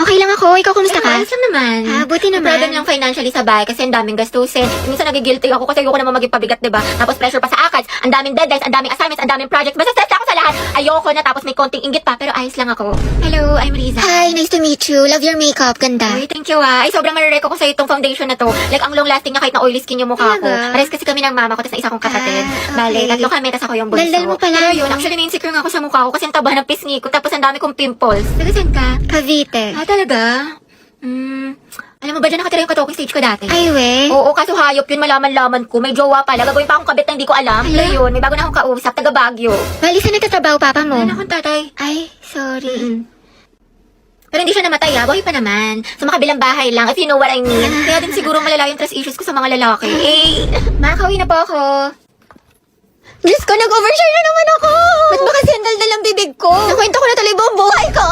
Okay lang ako. Ikaw, kumusta ka? Ayos lang naman. Buti naman. Problem lang financially sa bahay kasi ang daming gastusin. Minsan nagigilty ako kasi ayoko naman maging pabigat, diba? Tapos pressure pa sa ACADS, ang daming deadlines, ang daming assignments, ang daming projects. Basta stress ako sa lahat. Ayoko na tapos may konting inggit pa pero ayos lang ako. Hello, I'm Riza. Hi, nice to meet you. Love your makeup. Ganda. Ay, thank you Ay, sobrang marereko ko sa itong foundation na to. Like, ang long lasting niya kahit na oily skin yung mukha ko. Talaga? Pares kasi kami ng mama ko, tapos na isa kong kapatid. Okay. Bale, tatlo kami, tapos ako yung bunso. Daldal mo pala. Pero yun, actually, na-insecure nga ako sa mukha ko kasi ang taba ng pisngi ko, tapos ang dami kong pimples. Taga saan ka? Cavite. Talaga? Alam mo ba dyan nakatira yung katoking stage ko dati? Ay, we. Oo, kaso hayop yun, malaman-laman ko. May jowa pala. Gagawin pa akong kabit na hindi ko alam. Hala? Pero yun, may bago na akong kausap, taga Baguio. Bali, saan nagtatrabaho papa mo? Ano akong tatay? Ay, sorry. Pero hindi siya namatay buhay pa naman. Sa makabilang bahay lang, if you know what I mean. Kaya din siguro malala yung trust issues ko sa mga lalaki. Makakauwi na po ako. Diyos ko, nag-overshare na naman ako! Ba't ba kasi ang daldal ang bibig ko? Nakwento ko na tuloy buong buhay ko!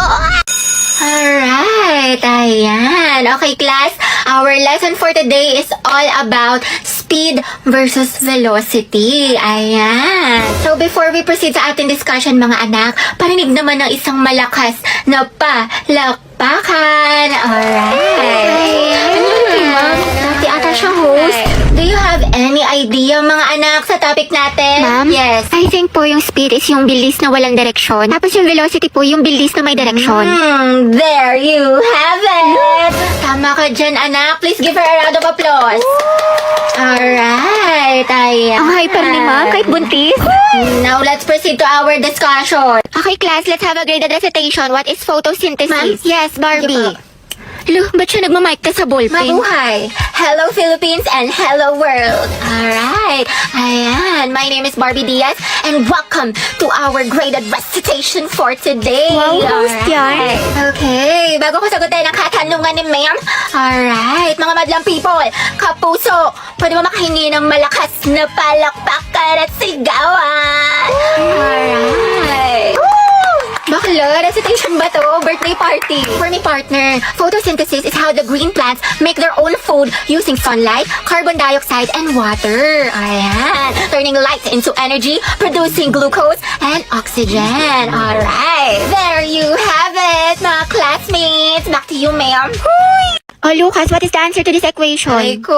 Alright, ayan. Okay, class. Our lesson for today is all about speed versus velocity. Ayan. So, before we proceed sa ating discussion, mga anak, parinig naman ng isang malakas na palakpakan. Alright. Ano yun, ma'am? Dati ata siya host. Do you have any idea, mga anak, sa topic natin? Ma'am? Yes. I think po yung speed is yung bilis na walang direksyon. Tapos yung velocity po yung bilis na may direksyon. There you have it! Tama ka dyan, anak. Please give her a round of applause. Alright, ayan. Ang hyper ni ma'am, kahit buntis. Now, let's proceed to our discussion. Okay, class, let's have a graded recitation. What is photosynthesis? Ma'am? Yes, Barbie. Sige po. Lo, ba't siya nagmamic ka sa ballpen? Mabuhay! Hello, Philippines and hello, world! Alright, ayan. My name is Barbie Diaz and welcome to our graded recitation for today. Wow, host yan. Okay, bago ko sagutin ang katanungan ni ma'am. Alright, mga madlang people, kapuso, pwede ba makahingi ng malakas na palakpakan at sigawan? Alright. Bakla, recitation ba to? Birthday party. For me, partner, photosynthesis is how the green plants make their own food using sunlight, carbon dioxide, and water. Ayan. Turning light into energy, producing glucose and oxygen. Alright. There you have it, mga classmates. Back to you, ma'am. Oh, Lucas, what is the answer to this equation? Ay ko.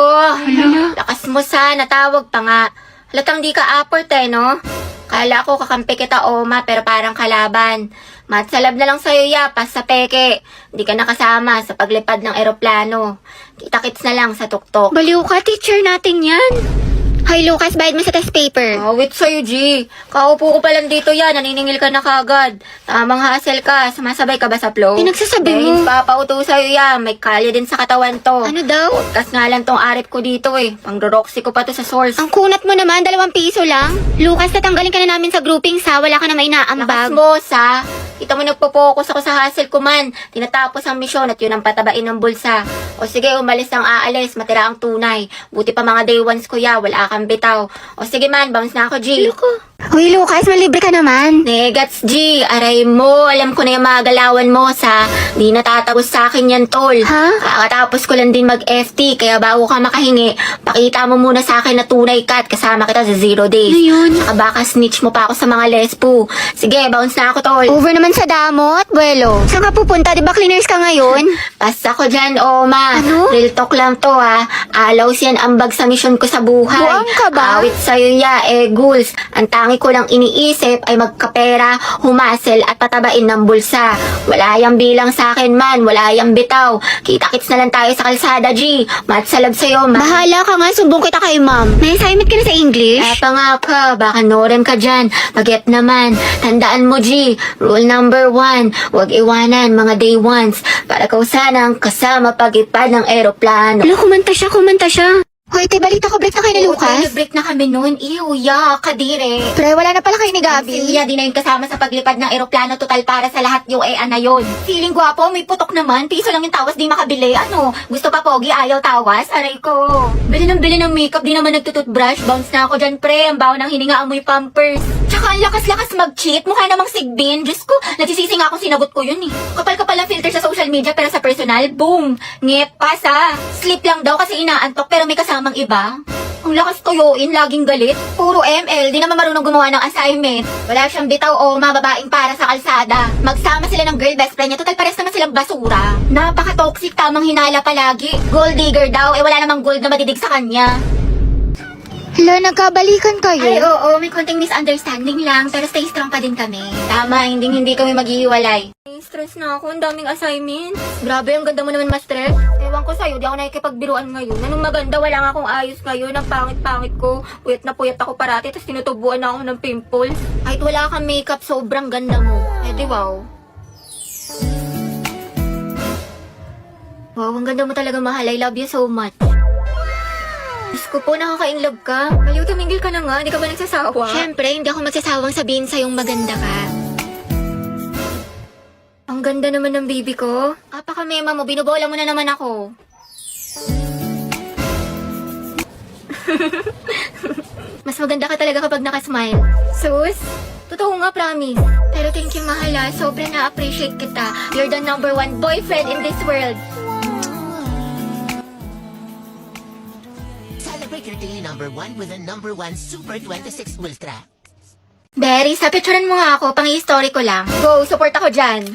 Lakas mo sana. Tawag pa nga. Halatang di ka aport no? Kala ko kakampi kita, Oma, pero parang kalaban. Matsalab na lang sa'yo, pas sa peke. Di ka nakasama sa paglipad ng eroplano. Kita-kits na lang sa tuktok. Baliw ka, teacher natin yan. Hi, Lucas, bayad mo sa test paper. Wait sa'yo, G. Kaupo ko pa lang dito yan. Naniningil ka na kagad. Tamang hassle ka. Sumasabay ka ba sa flow? Pinagsasabi mo. Papauto sa'yo yan. May kalye din sa katawan to. Ano daw? Podcast nga lang tong arit ko dito Pang-roxy ko pa to sa source. Ang kunat mo naman, 2 piso lang. Lucas, tatanggalin ka na namin sa grouping sa wala ka na may Lakas naambag. mo, sa. Kita mo nagpo-focus ako sa hustle ko man. Tinatapos ang misyon at yun ang patabain ng bulsa. O sige, umalis ang aalis. Matira ang tunay. Buti pa mga day ones ko wala kang bitaw. O sige man, bounce na ako, G. Hoy, Lucas, malibre ka naman. Negats, G. Aray mo. Alam ko na yung mga galawan mo, sa. Di natatagos sa akin yan, tol. Ha? Kakatapos ko lang din mag-FT, kaya bago ka makahingi, pakita mo muna sa akin na tunay ka at kasama kita sa 0 days. Ano yun? Saka baka snitch mo pa ako sa mga lespo. Sige, bounce na ako, tol. Over naman sa damot, buwelo. Saan ka pupunta? Di ba cleaners ka ngayon? Basta ko dyan, Oma. Ano? Real talk lang to, Alaws yan ambag sa misyon ko sa buhay. Buang ka ba? Awit sa'yo, goals. Ang tangi ko lang iniisip ay magkapera, humasel at patabain ng bulsa. Wala yang bilang sa akin man, wala yang bitaw. Kita-kits na lang tayo sa kalsada, G. Matsalab sa'yo, ma. Bahala ka nga, sumbong kita kay ma'am. May assignment ka na sa English? Eto nga ka, baka norem ka dyan. Paget naman. Tandaan mo, G. Rule number 1, huwag iwanan mga day ones. Para kausanang kasama pagipad ng eroplano. Wala, kumanta siya. Hoy, te, balita ko, break na kayo ni Lucas. Break na kami noon. Kadire. Pre, wala na pala kayo ni Gabi. Siya, di na yung kasama sa paglipad ng eroplano. Total para sa lahat yung na yun. Feeling gwapo, may putok naman. Piso lang yung tawas, di makabili. Ano? Gusto pa pogi, ayaw tawas? Aray ko. Bili ng makeup, di naman nagtututbrush. Bounce na ako dyan, pre. Ang baho ng hininga, amoy pampers. Tsaka ang lakas-lakas mag-cheat. Mukha namang sigbin. Diyos ko, nagsisisi nga akong sinagot ko yun Kapal-kapal ang filter sa social media, pero sa personal, boom. Ngep, pasa. Sleep lang daw kasi inaantok, pero may kasamang iba. Ang lakas tuyuin, laging galit. Puro ML, di naman marunong gumawa ng assignment. Wala siyang bitaw o mababaing para sa kalsada. Magsama sila ng girl best friend niya, total pares naman silang basura. Napaka-toxic, tamang hinala palagi. Gold digger daw, wala namang gold na madidig sa kanya. Hala, nagkabalikan kayo? Ay, oo, may konting misunderstanding lang, pero stay strong pa din kami. Tama, hindi kami maghihiwalay. Stress na ako, ang daming assignments. Grabe, ang ganda mo naman, ma-stress. Ewan ko sa'yo, di ako nakikipagbiruan ngayon. Anong maganda, wala nga akong ayos ngayon. Ang pangit-pangit ko. Puyat na puyat ako parati, tapos tinutubuan na ako ng pimples. Kahit wala kang makeup, sobrang ganda mo. Eh di wow. Wow, ang ganda mo talaga, mahal. I love you so much. Diyos ko po, nakaka-inlove ka. Baliw, tumingil ka na nga. Hindi ka ba nagsasawa? Siyempre, hindi ako magsasawang sabihin sa'yong maganda ka. Ang ganda naman ng baby ko. Kapaka-mema mo, binubola mo na naman ako. Mas maganda ka talaga kapag nakasmile. Sus, totoo nga, promise. Pero thank you, mahala. Sobrang na-appreciate kita. You're the number one boyfriend in this world. Celebrate your daily number one with a number one Super 26 Ultra. Berry, sa picturean mo nga ako, pang-i-story ko lang. Go, support ako dyan.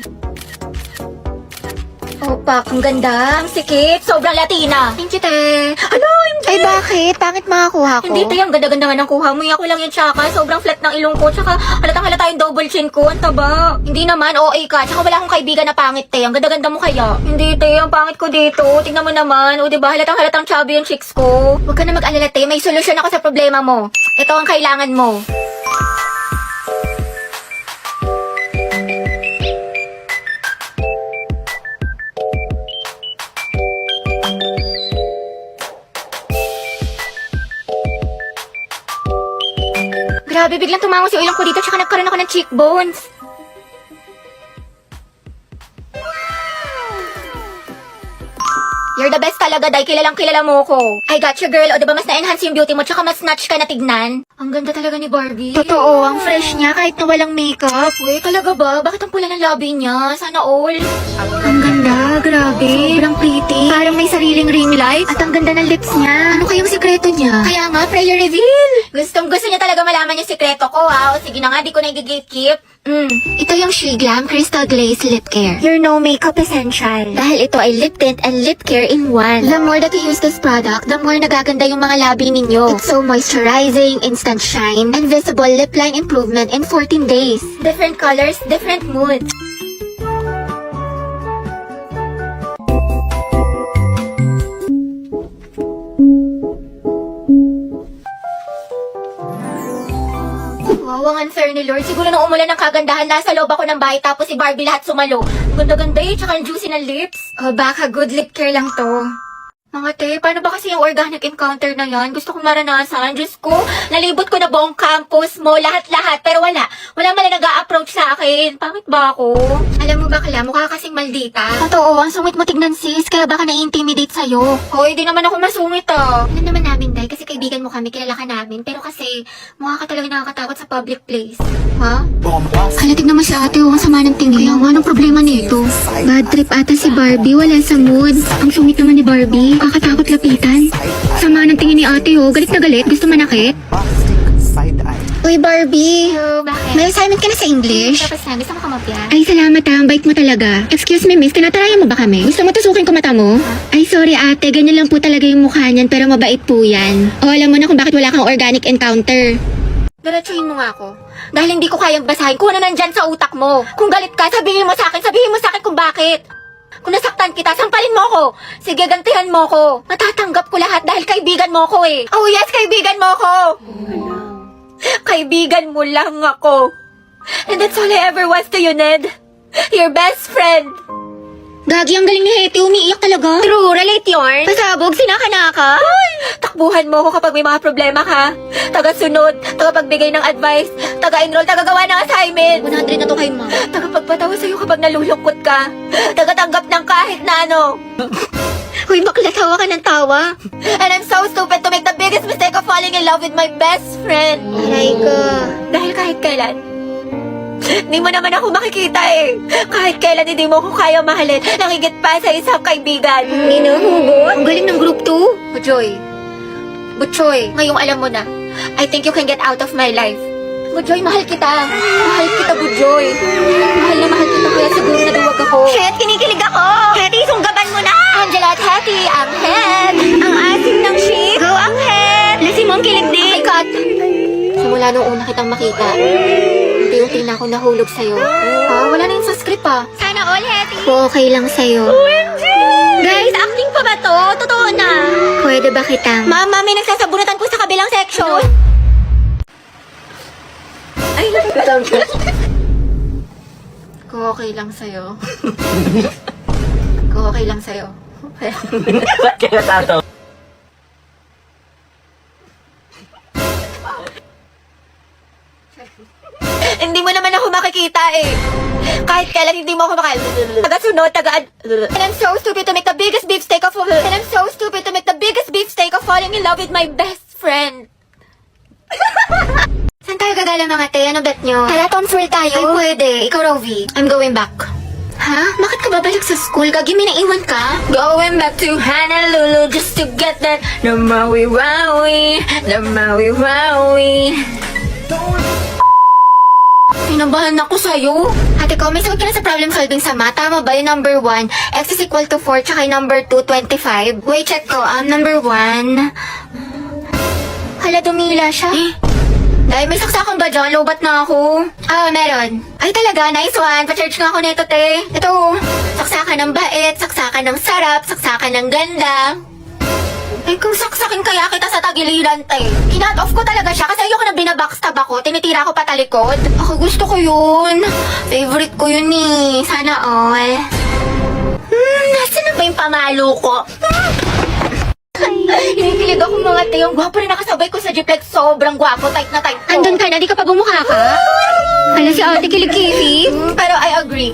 Opak, ang ganda, ang sikip, sobrang Latina. Thank you, te. Hello, MJ. Ay, bakit? Pangit makakuha ko? Hindi, te, ang ganda-ganda nga ng kuha mo. Ako lang yung tsaka, sobrang flat ng ilong ko, tsaka halatang halata yung double chin ko, ang taba. Hindi naman, OA ka, tsaka wala akong kaibigan na pangit, te. Ang ganda-ganda mo kaya. Hindi, te, ang pangit ko dito. Tingnan mo naman, o diba, halatang chubby yung chicks ko. Huwag ka na mag-alala, te, may solusyon ako sa problema mo. Ito ang kailangan mo. Grabe, biglang tumango si ilong ko dito tsaka nagkaroon ako ng cheekbones. You're the best talaga, dahil kilalang kilala mo ko. I got you, girl. O diba mas na-enhance yung beauty mo tsaka mas snatch ka na tignan? Ang ganda talaga ni Barbie. Totoo, ang fresh niya kahit na walang makeup. Uy, talaga ba? Bakit ang pula ng labi niya? Sana all. Ang ganda, grabe. Sobrang pretty. Parang may sariling ring light. At ang ganda ng lips niya. Ano kayong sikreto niya? Kaya nga, prayer reveal. Gustong gusto niya talaga malaman yung sikreto ko, ha? O sige na nga, di ko na i-gatekeep. Ito yung She Glam Crystal Glaze Lip Care. Your no makeup essential. Dahil ito ay lip tint and lip care in one. The more that you use this product, the more nagaganda yung mga labi ninyo. It's so moisturizing, instant shine, and visible lip line improvement in 14 days. Different colors, different moods. Wow, ang unfair ni Lord. Siguro nung umulan ng kagandahan, nasa loob ako ng bahay tapos si Barbie lahat sumalo. Ganda-ganda eh, tsaka ang juicy ng lips. Baka good lip care lang to. Mga te, paano ba kasi yung organic encounter na yan? Gusto kong maranasan. Diyos ko, nalibot ko na buong campus mo, lahat-lahat. Pero wala man lang nag-a-approach sa akin. Pangit ba ako? Alam mo ba, Kala, mukha kasing maldita. Totoo, ang sungit mo tignan sis, kaya baka na-intimidate sa'yo. Hoy, di naman ako masungit ah. Alam naman namin, Day, kasi kaibigan mo kami, kilala ka namin. Pero kasi, mukha ka talaga nakakatakot sa public place. Ha? Hala, tignan mo si ate, ang sama ng tingin. Kaya nga, anong problema nito? Bad trip ata si Barbie, wala sa mood. Ang sungit naman ni Barbie, kakatakot lapitan. Sama ng tingin ni ate, galit na galit, gusto manakit. Uy, Barbie, Bakit? may assignment ka na sa English? Tapos na, gusto mo kamapya? Ay, salamat ang bait mo talaga. Excuse me, miss, tinatarayan mo ba kami? Gusto mo tusukin ko mata mo? Ay, sorry ate, ganyan lang po talaga yung mukha niyan, pero mabait po yan. O, alam mo na kung bakit wala kang organic encounter. Diretsuhin mo nga ako. Dahil hindi ko kayang basahin kung ano nandyan sa utak mo. Kung galit ka, sabihin mo sa akin kung bakit. Kung nasaktan kita, sampalin mo ko. Sige, gantihan mo ko. Matatanggap ko lahat dahil kaibigan mo ko eh. Oh yes, kaibigan mo ko. Kaibigan mo lang ako. And that's all I ever was to you, Ned. Your best friend. Gagi, ang galing ni Hetty, umiiyak talaga. True, relate yarn. Pasabog, sinaka-naka. Takbuhan mo ko kapag may mga problema ka. Taga-sunod, tagapagbigay ng advice, taga-enroll, tagagawa ng assignment. 100 na to kay ma'am. Tagapagpatawa sa'yo kapag nalulungkot ka. Tagatanggap ng kahit na ano. Uy, bakla, tawa ka ng tawa. And I'm so stupid to make the biggest mistake of falling in love with my best friend. Aray ko. Dahil kahit kailan, hindi mo naman ako makikita eh. Kahit kailan hindi mo ko kaya mahalin. Nangigit pa sa isang kaibigan. Hinuhugot? Ang galing ng group 2. O Joy, Butchoy, ngayong alam mo na. I think you can get out of my life. Butchoy, mahal kita. Mahal kita, Butchoy. Mahal na mahal kita, kaya siguro naduwag ako. Shit, kinikilig ako. Hetty, sunggaban mo na. Angela at Hetty, ang head. Ang asim ng ship. Go, ang head. Lasi mo ang kilig din. Oh my God. Simula nung una kitang makita, unti-unti na ako nahulog sa'yo. Wala na yun sa script Sana all, Hetty. Okay lang sa'yo. OMG! Guys, acting pa ba to? Totoo na. Pwede ba kitang... Mama, may nagsasabunatan po sa kabilang section. Ay, Kung okay lang sa'yo. Kung okay lang sa'yo. Ba't kaya tato? Hindi mo naman ako makikita eh. Kahit kailan hindi mo ako taga-sunod, And I'm so stupid to make the biggest beefsteak of And I'm so stupid to make the biggest beefsteak of falling in love with my best friend. Saan tayo gagala mga te? Ano bet nyo? Tara, Tomswell tayo. Ay, pwede. Ikaw, Rovi. I'm going back. Ha? Bakit ka babalik sa school? Gagi, may naiwan ka? Going back to Honolulu just to get that no Maui Wowie, no Maui Wowie. Pinabahan ako sa'yo. Ate ko, may sagot ka na sa problem solving sa math. Tama ba yung number 1? X is equal to 4, tsaka yung number 2, 25. Wait, check ko. Number 1... Hala, dumila siya. Dahil may saksakang ba dyan? Lobat na ako. Meron. Ay talaga, nice one. Pa-charge nga ako nito, te. Ito, saksakan ng bait, saksakan ng sarap, saksakan ng ganda. Ay, kung saksakin kaya kita sa tagiliran, te. Kinat off ko talaga siya kasi ayoko na binabackstab ako. Tinitira ko patalikod. Ako gusto ko yun. Favorite ko yun eh. Sana all. Nasaan na ba yung pamalo ko? Hinikilig ako mga te. Yung gwapo rin nakasabay ko sa jeep. Like, sobrang gwapo. Tight na tight ko. Andun ka na, di ka pa bumukha ka? Hala si ate kilig-kilig. Pero I agree.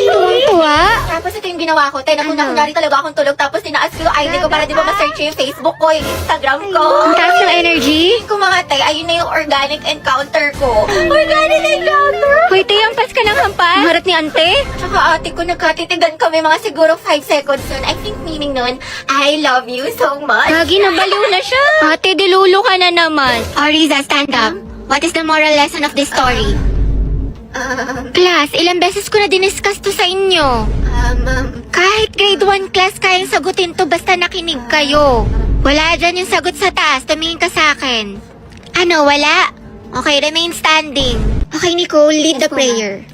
Tuwang-tuwa. Tapos ito yung ginawa ko. Te, nakunari talaga akong tulog. Tapos tinaas ko yung ID ko para di ba ma-search yung Facebook ko, yung Instagram ko. Ang taas ng energy. Kung mga te, ayun na yung organic encounter ko. Organic encounter! Hoy, te, ampas ka ng hampas. Harap ni ante. Tsaka ate ko, nagkatitigan kami mga siguro 5 seconds nun. I think meaning nun, I love you so much. Gagi, nabaliw na siya. Ate, dilulo ka na naman. Riza, stand up. What is the moral lesson of this story? Class, ilang beses ko na diniscuss to sa inyo. Kahit grade 1 class, kayang sagutin to basta nakinig kayo. Wala dyan yung sagot sa taas. Tumingin ka sa akin. Ano, wala? Okay, remain standing. Okay, Nicole, lead the prayer.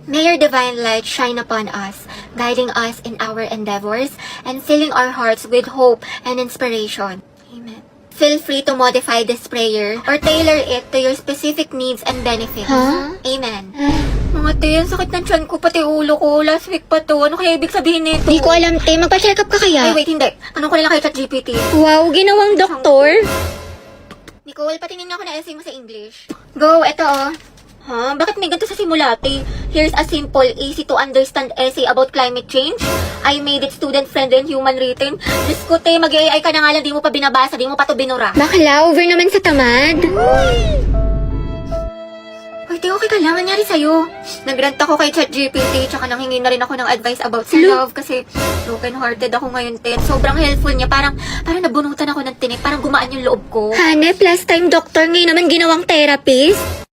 May your divine light shine upon us, guiding us in our endeavors and filling our hearts with hope and inspiration. Amen. Feel free to modify this prayer or tailor it to your specific needs and benefits. Huh? Amen. Mga te, ang sakit ng tiyan ko, pati ulo ko. Last week pa to. Ano kaya ibig sabihin nito? Di ko alam, te. Magpa-check up ka Ay, kaya? wait, hindi. Anong ko na lang kay ChatGPT? Wow, ginawang doktor. Nicole, patingin nga ako na essay mo sa English. Go, eto Ha? Bakit may ganito sa simulate? Here's a simple, easy to understand essay about climate change. I made it student-friendly and human-written. Diyos ko, te, mag-AI ka na nga lang, di mo pa binabasa, di mo pa to binura. Bakla, over naman sa tamad. Hoy, te, okay ka lang, nangyari sa'yo. Nagrant ako kay ChatGPT, tsaka nanghingi na rin ako ng advice about sa love kasi broken-hearted ako ngayon, te. Sobrang helpful niya, parang nabunutan ako ng tinik, parang gumaan yung loob ko. Hanep, last time doctor, ngayon naman ginawang therapist.